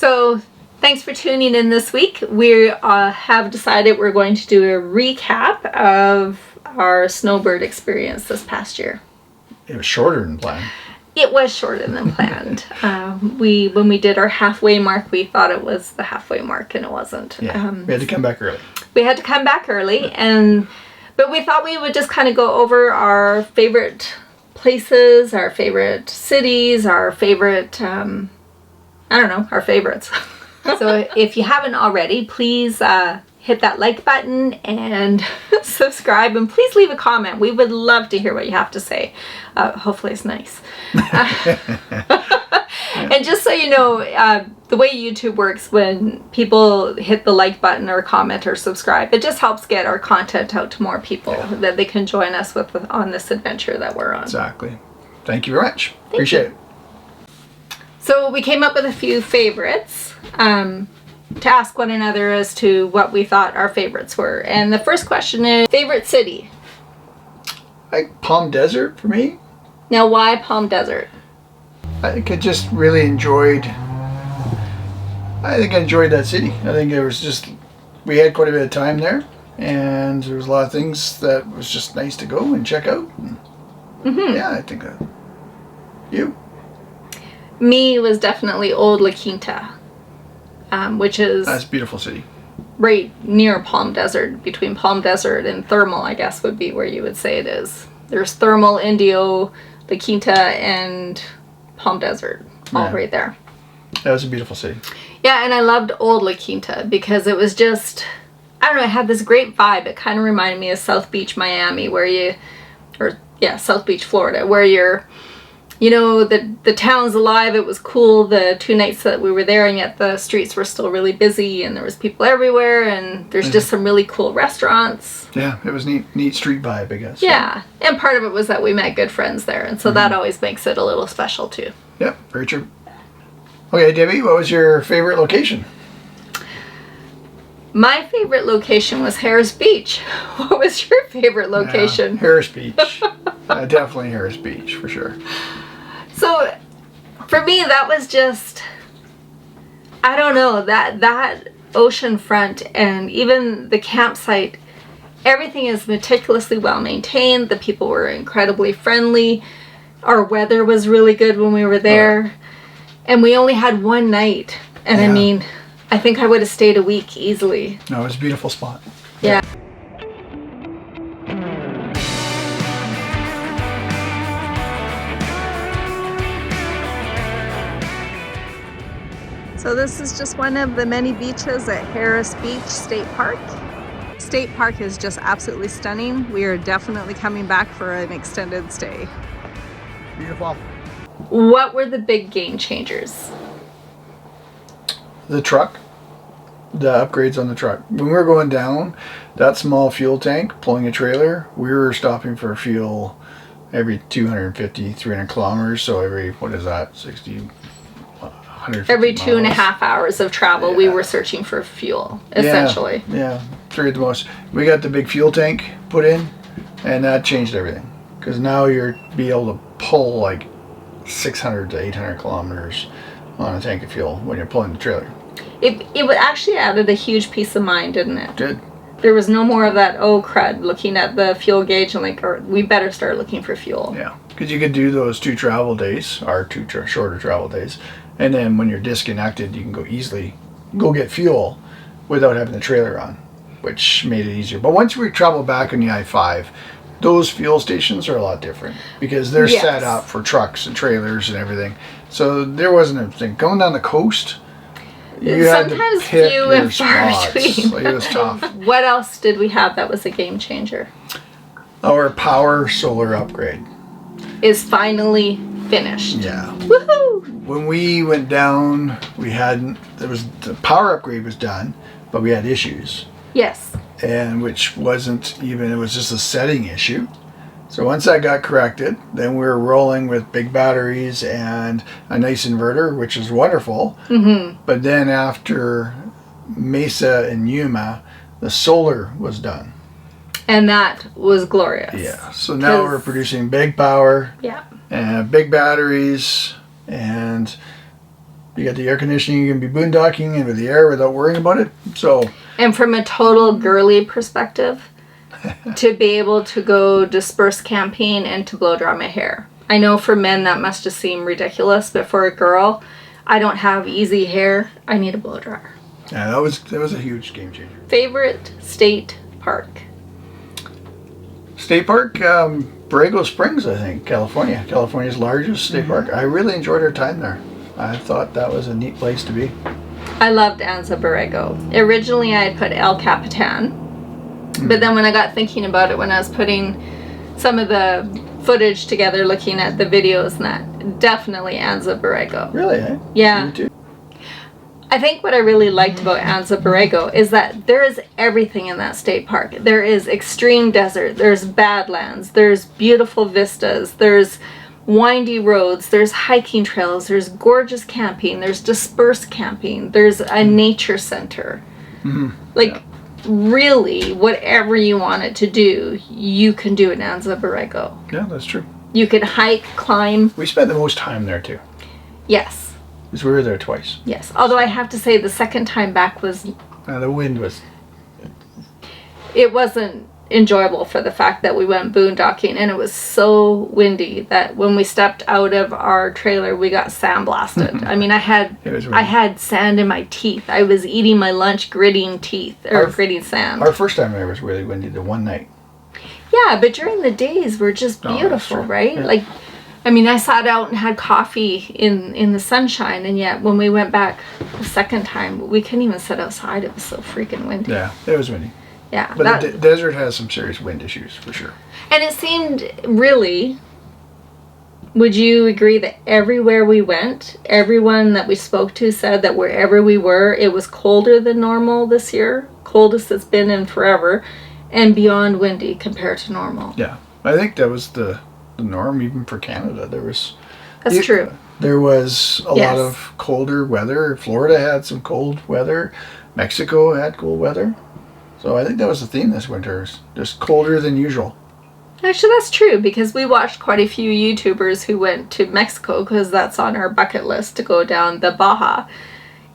So thanks for tuning in this week. We have decided we're going to do a recap of our Snowbird experience this past year. It was shorter than planned. It was shorter than planned. When we did our halfway mark, we thought it was the halfway mark, and it wasn't. Yeah, we had to come back early. We had to come back early, but we thought we would just kind of go over our favorite places, our favorite cities, our favorite, our favorites. So if you haven't already, please hit that like button and subscribe, and please leave a comment. We would love to hear what you have to say. Hopefully it's nice. And just so you know, the way YouTube works, when people hit the like button or comment or subscribe, it just helps get our content out to more people that they can join us with on this adventure that we're on. Exactly. Thank you very much. Appreciate it. So we came up with a few favorites to ask one another as to what we thought our favorites were. And the first question is, favorite city? Like Palm Desert for me. Now, why Palm Desert? I think I just really enjoyed that city. I think it was just, we had quite a bit of time there, and there was a lot of things that was just nice to go and check out. Yeah, I think that. You? Me was definitely Old La Quinta, which is... That's a beautiful city. Right near Palm Desert, between Palm Desert and Thermal, I guess would be where you would say it is. There's Thermal, Indio, La Quinta, and Palm Desert, all right there. That was a beautiful city. Yeah, and I loved Old La Quinta because it was just, I don't know, it had this great vibe. It kind of reminded me of South Beach, Miami, South Beach, Florida, where you're, the town's alive. It was cool the 2 nights that we were there, and yet the streets were still really busy, and there was people everywhere, and there's just some really cool restaurants. Yeah, it was neat street vibe, I guess. Yeah, and part of it was that we met good friends there, and so that always makes it a little special too. Yep, very true. Okay, Debbie, what was your favorite location? My favorite location was Harris Beach. What was your favorite location? Yeah, Harris Beach. Definitely Harris Beach, for sure. So, for me, that was just, I don't know, that ocean front and even the campsite, everything is meticulously well maintained. The people were incredibly friendly. Our weather was really good when we were there. And we only had one night. And I mean, I think I would have stayed a week easily. No, it was a beautiful spot. Yeah. So this is just one of the many beaches at Harris Beach State Park. State Park is just absolutely stunning. We are definitely coming back for an extended stay. Beautiful. What were the big game changers? The truck. The upgrades on the truck. When we were going down, that small fuel tank, pulling a trailer, we were stopping for fuel every 250, 300 kilometers. So every, 60, 150 every miles. 2.5 hours of travel, we were searching for fuel, essentially. Yeah, three at the most. We got the big fuel tank put in, and that changed everything. Because now you're be able to pull like 600 to 800 kilometers on a tank of fuel when you're pulling the trailer. It actually added a huge peace of mind, didn't it? It did. There was no more of that, oh crud, looking at the fuel gauge and we better start looking for fuel. Yeah, because you could do those 2 travel days, or 2 shorter travel days, and then when you're disconnected, you can go easily go get fuel without having the trailer on, which made it easier. But once we travel back on the I-5, those fuel stations are a lot different because they're set up for trucks and trailers and everything. So there wasn't a thing. Going down the coast, you sometimes had to pick few your and far spots. between. Like, it was tough. What else did we have that was a game changer? Our power solar upgrade is finally finished. Yeah. Woohoo! When we went down, the power upgrade was done, but we had issues. Yes. And which wasn't even, it was just a setting issue. So once that got corrected, then we were rolling with big batteries and a nice inverter, which is wonderful. Mm-hmm. But then after Mesa and Yuma, the solar was done. And that was glorious. Yeah. So now we're producing big power. Yeah. And big batteries, and You got the air conditioning, you can be boondocking and with the air without worrying about it. So. And from a total girly perspective, to be able to go disperse camping and to blow dry my hair. I know for men that must just seem ridiculous, but for a girl, I don't have easy hair. I need a blow dryer. Yeah, that was a huge game changer. Favorite state park? State park, Borrego Springs, I think, California. California's largest state park. I really enjoyed our time there. I thought that was a neat place to be. I loved Anza Borrego. Originally, I had put El Capitan, but then when I got thinking about it, when I was putting some of the footage together, looking at the videos and that, definitely Anza Borrego. Really, eh? Yeah. Me too. I think what I really liked about Anza Borrego is that there is everything in that state park. There is extreme desert, there's badlands, there's beautiful vistas, there's windy roads, there's hiking trails, there's gorgeous camping, there's dispersed camping, there's a nature center. Like, really, whatever you want it to do, you can do in Anza Borrego. Yeah, that's true. You can hike, climb. We spent the most time there too. Yes. Because we were there twice. Yes. Although I have to say the second time back was... the wind was... It wasn't enjoyable for the fact that we went boondocking and it was so windy that when we stepped out of our trailer we got sandblasted. I mean, I had sand in my teeth. I was eating my lunch gritting gritting sand. Our first time there was really windy the one night. Yeah, but during the days were just beautiful, right? Yeah. Like, I mean, I sat out and had coffee in the sunshine, and yet when we went back the second time, we couldn't even sit outside. It was so freaking windy. Yeah, it was windy. Yeah. But the desert has some serious wind issues, for sure. And it seemed really, would you agree that everywhere we went, everyone that we spoke to said that wherever we were, it was colder than normal this year, coldest it's been in forever, and beyond windy compared to normal. Yeah, I think that was the norm even for Canada. That's true. There was a lot of colder weather. Florida had some cold weather. Mexico had cold weather. So I think that was the theme this winter, just colder than usual. Actually, that's true, because we watched quite a few YouTubers who went to Mexico, because that's on our bucket list to go down the Baja.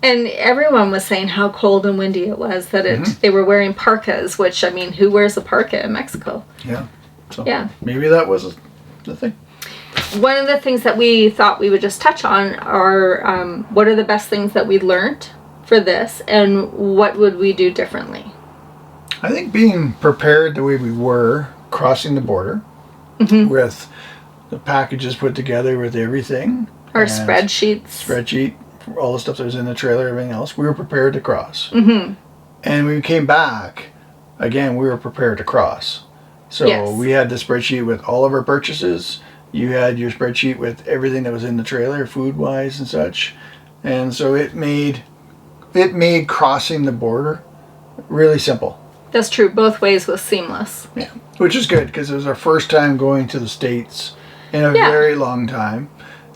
And everyone was saying how cold and windy it was, that they were wearing parkas, which, I mean, who wears a parka in Mexico? Yeah. So yeah. Maybe that was the thing. One of the things that we thought we would just touch on are what are the best things that we learned for this, and what would we do differently? I think being prepared the way we were, crossing the border, with the packages put together with everything. Our spreadsheet, all the stuff that was in the trailer, everything else, we were prepared to cross. And when we came back, again, we were prepared to cross. So we had the spreadsheet with all of our purchases. You had your spreadsheet with everything that was in the trailer, food-wise and such. And so it made crossing the border really simple. That's true. Both ways was seamless. Yeah, which is good, because it was our first time going to the States in a very long time,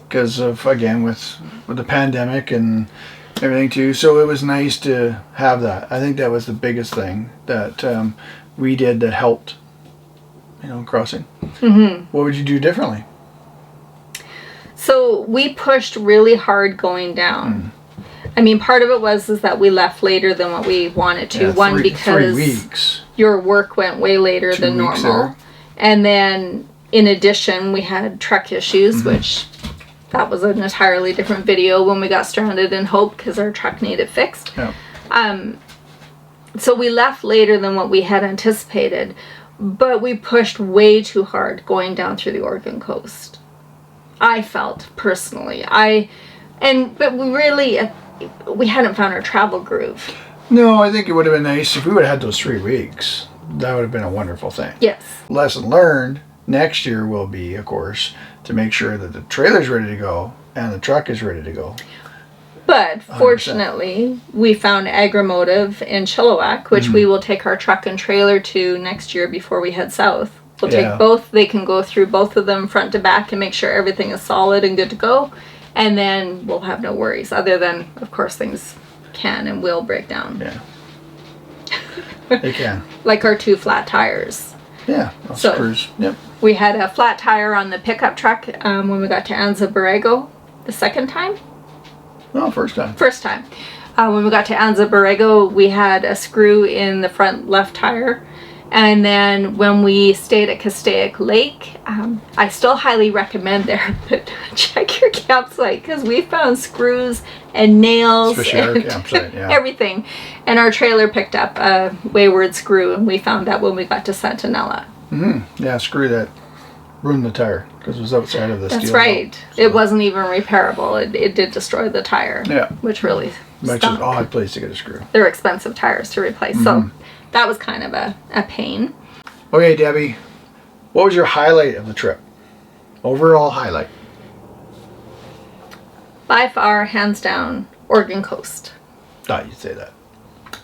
because of, again, with the pandemic and everything too. So it was nice to have that. I think that was the biggest thing that we did that helped, crossing. What would you do differently? So we pushed really hard going down. I mean, part of it was that we left later than what we wanted to. Yeah, One, because 3 weeks. Your work went way later than normal. There. And then, in addition, we had truck issues, which that was an entirely different video when we got stranded in Hope because our truck needed fixed. Yeah. So we left later than what we had anticipated, but we pushed way too hard going down through the Oregon coast. I felt, personally. But we hadn't found our travel groove. No, I think it would have been nice if we would have had those 3 weeks. That would have been a wonderful thing. Yes. Lesson learned next year will be, of course, to make sure that the trailer's ready to go and the truck is ready to go. But fortunately, 100%. We found Agromotive in Chilliwack, which we will take our truck and trailer to next year before we head south. We'll take both. They can go through both of them front to back and make sure everything is solid and good to go. And then we'll have no worries, other than, of course, things can and will break down. Yeah. They can. Like our 2 flat tires. Yeah. Screws. Yep. We had a flat tire on the pickup truck when we got to Anza Borrego the second time. Oh, first time. First time. When we got to Anza Borrego, we had a screw in the front left tire. And then when we stayed at Castaic Lake, I still highly recommend there, but check your campsite because we found screws and nails. Especially and our campsite, yeah. everything. And our trailer picked up a wayward screw, and we found that when we got to Santanella. Mm-hmm. Yeah, screw that. Ruined the tire because it was outside of the steel. That's right. Belt, so. It wasn't even repairable. It did destroy the tire. Yeah. Which really Which is an odd place to get a screw. They're expensive tires to replace. Mm-hmm. So that was kind of a pain. Okay, Debbie, what was your highlight of the trip? Overall highlight? By far, hands down, Oregon coast. Thought you'd say that.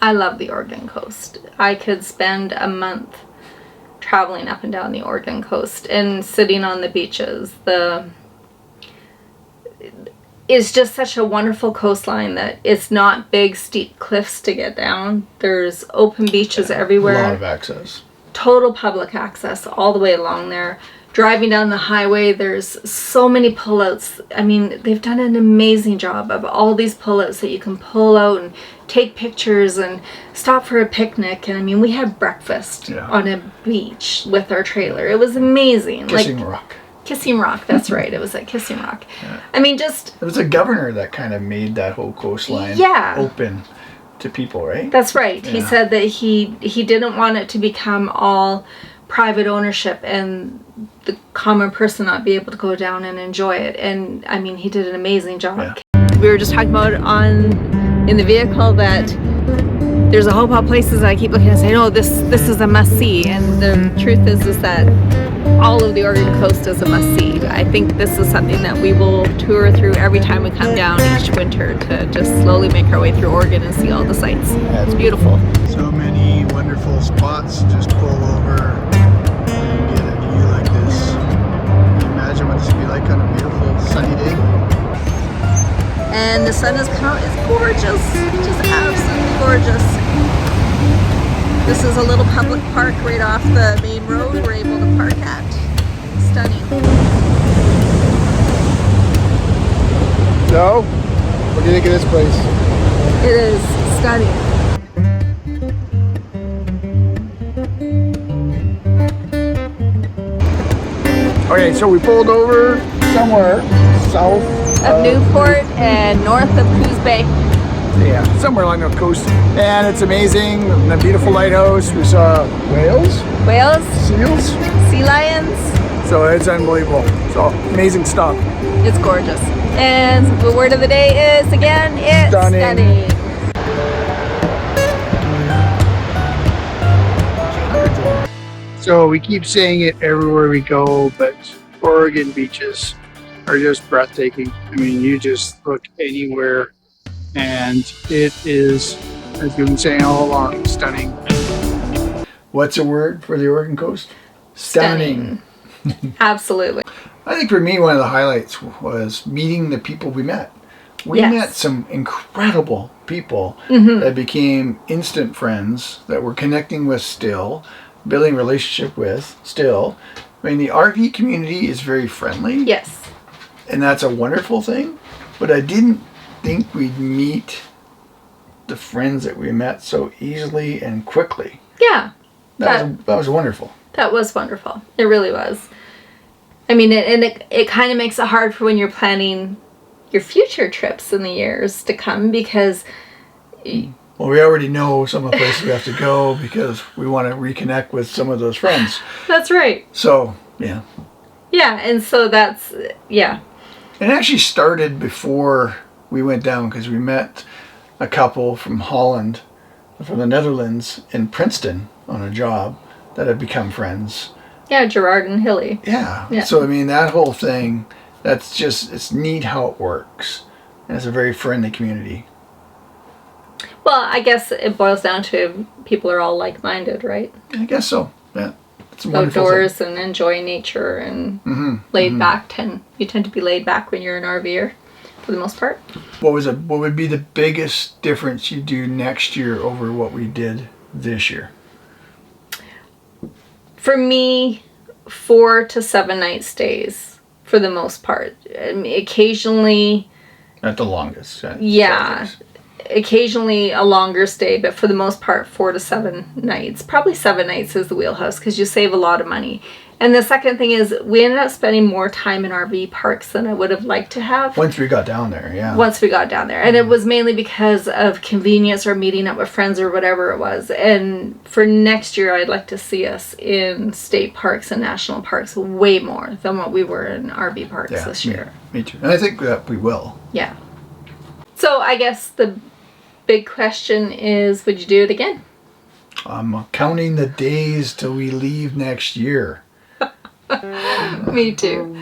I love the Oregon coast. I could spend a month traveling up and down the Oregon coast and sitting on the beaches. It's just such a wonderful coastline that it's not big, steep cliffs to get down. There's open beaches everywhere. A lot of access. Total public access all the way along there. Driving down the highway, there's so many pullouts. I mean, they've done an amazing job of all these pullouts that you can pull out and take pictures and stop for a picnic. And I mean, we had breakfast on a beach with our trailer. It was amazing. Kissing Rock. Kissing Rock, that's right. It was at Kissing Rock. Yeah. I mean, just... It was a governor that kind of made that whole coastline open to people, right? That's right. Yeah. He said that he didn't want it to become all private ownership and the common person not be able to go down and enjoy it. And I mean, he did an amazing job. Yeah. We were just talking about in the vehicle that there's a whole pile of places that I keep looking and saying, oh, this is a must-see. And the truth is that all of the Oregon coast is a must-see. I think this is something that we will tour through every time we come down each winter to just slowly make our way through Oregon and see all the sights. Yeah, it's beautiful. So many wonderful spots. Just pull over and get a view like this. Can you imagine what this would be like on a beautiful sunny day? And the sun has come out. It's gorgeous. Just absolutely gorgeous. This is a little public park right off the main road we're able to park at. Stunning. So, what do you think of this place? It is stunning. Okay, so we pulled over somewhere south of Newport and north of Coos Bay. Yeah, somewhere along the coast. And it's amazing. The beautiful lighthouse. We saw whales. Whales. Seals. Sea lions. So it's unbelievable. So amazing stuff. It's gorgeous. And the word of the day is, again, it's stunning. So we keep saying it everywhere we go, but Oregon beaches are just breathtaking. I mean, you just look anywhere and it is, as we've been saying all along, stunning. What's a word for the Oregon coast? Stunning. Absolutely. I think for me, one of the highlights was meeting the people we met. We met some incredible people that became instant friends, that we're connecting with still, building a relationship with still. I mean, the RV community is very friendly. Yes. And that's a wonderful thing. But I didn't think we'd meet the friends that we met so easily and quickly. Yeah. That was wonderful. That was wonderful. It really was. I mean, it kind of makes it hard for when you're planning your future trips in the years to come because... Well, we already know some of the places we have to go because we want to reconnect with some of those friends. That's right. So, yeah. Yeah, and so that's, yeah. It actually started before we went down because we met a couple from Holland, from the Netherlands, in Princeton on a job that have become friends. Yeah, Gerard and Hilly. Yeah. So, I mean, that whole thing, that's just, it's neat how it works. And it's a very friendly community. Well, I guess it boils down to people are all like-minded, right? I guess so, yeah. It's a wonderful outdoors thing. And enjoy nature and laid back. You tend to be laid back when you're an RVer, for the most part. What would be the biggest difference you do next year over what we did this year? For me, 4 to 7 night stays for the most part. I mean, occasionally At the longest. Yeah. Occasionally a longer stay, but for the most part 4 to 7 nights. Probably 7 nights is the wheelhouse because you save a lot of money. And the second thing is we ended up spending more time in RV parks than I would have liked to have. Once we got down there, yeah. Once we got down there. And it was mainly because of convenience or meeting up with friends or whatever it was. And for next year, I'd like to see us in state parks and national parks way more than what we were in RV parks this year. Me too. And I think that we will. Yeah. So I guess the big question is, would you do it again? I'm counting the days till we leave next year. Me too.